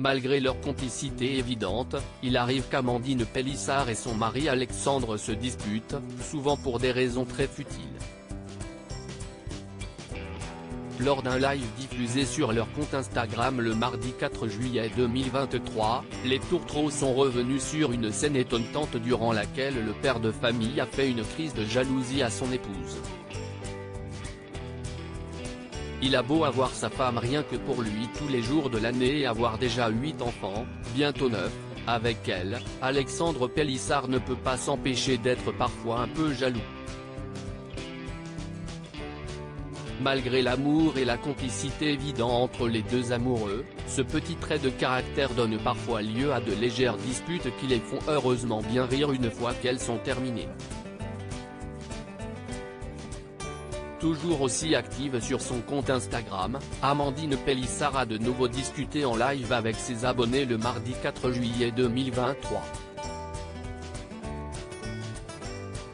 Malgré leur complicité évidente, il arrive qu'Amandine Pélissard et son mari Alexandre se disputent, souvent pour des raisons très futiles. Lors d'un live diffusé sur leur compte Instagram le mardi 4 juillet 2023, les tourtereaux sont revenus sur une scène étonnante durant laquelle le père de famille a fait une crise de jalousie à son épouse. Il a beau avoir sa femme rien que pour lui tous les jours de l'année et avoir déjà 8 enfants, bientôt 9, avec elle, Alexandre Pélissard ne peut pas s'empêcher d'être parfois un peu jaloux. Malgré l'amour et la complicité évidents entre les deux amoureux, ce petit trait de caractère donne parfois lieu à de légères disputes qui les font heureusement bien rire une fois qu'elles sont terminées. Toujours aussi active sur son compte Instagram, Amandine Pélissard a de nouveau discuté en live avec ses abonnés le mardi 4 juillet 2023.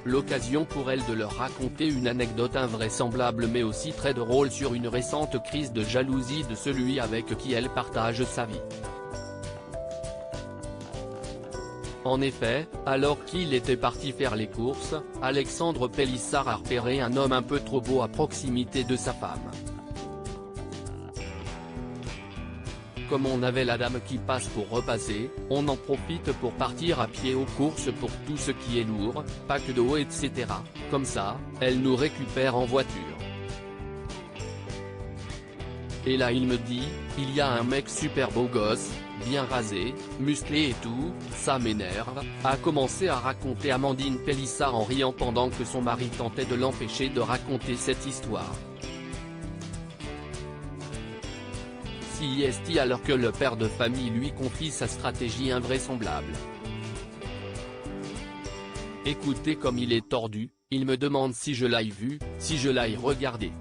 L'occasion pour elle de leur raconter une anecdote invraisemblable mais aussi très drôle sur une récente crise de jalousie de celui avec qui elle partage sa vie. En effet, alors qu'il était parti faire les courses, Alexandre Pélissard a repéré un homme un peu trop beau à proximité de sa femme. Comme on avait la dame qui passe pour repasser, on en profite pour partir à pied aux courses pour tout ce qui est lourd, pack d'eau etc. Comme ça, elle nous récupère en voiture. Et là il me dit, il y a un mec super beau gosse, bien rasé, musclé et tout, ça m'énerve, a commencé à raconter Amandine Pélissard en riant pendant que son mari tentait de l'empêcher de raconter cette histoire. CIST alors que le père de famille lui confie sa stratégie invraisemblable. Écoutez comme il est tordu, il me demande si je l'ai vu, si je l'ai regardé.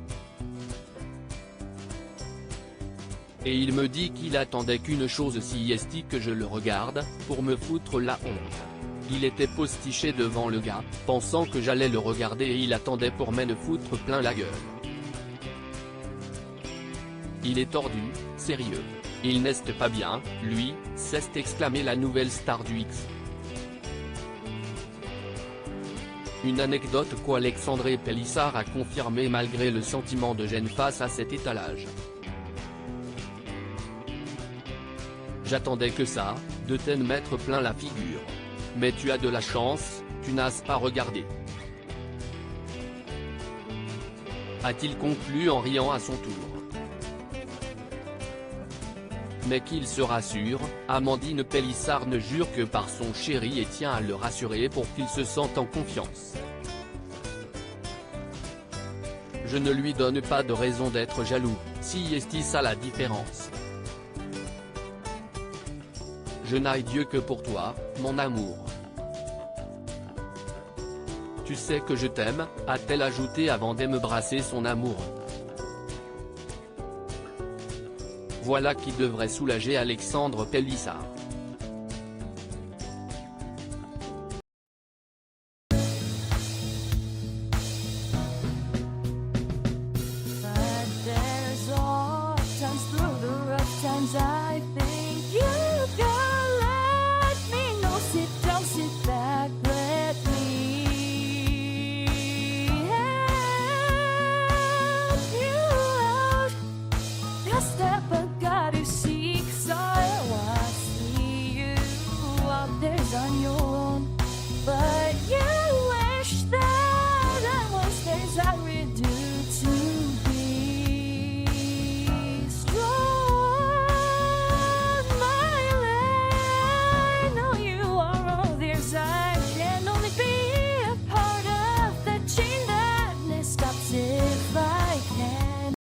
Et il me dit qu'il attendait qu'une chose CIST que je le regarde, pour me foutre la honte. Il était postiché devant le gars, pensant que j'allais le regarder et il attendait pour me foutre plein la gueule. Il est tordu, sérieux. Il n'est pas bien, lui, s'est exclamé la nouvelle star du X. Une anecdote qu'Alexandre Pélissard a confirmé malgré le sentiment de gêne face à cet étalage. J'attendais que ça, de t'en mettre plein la figure. Mais tu as de la chance, tu n'as pas regardé. A-t-il conclu en riant à son tour. Mais qu'il se rassure, Amandine Pélissard ne jure que par son chéri et tient à le rassurer pour qu'il se sente en confiance. Je ne lui donne pas de raison d'être jaloux, si est ça la différence. Je n'ai Dieu que pour toi, mon amour. Tu sais que je t'aime, a-t-elle ajouté avant de me brasser son amour. Voilà qui devrait soulager Alexandre Pélissard.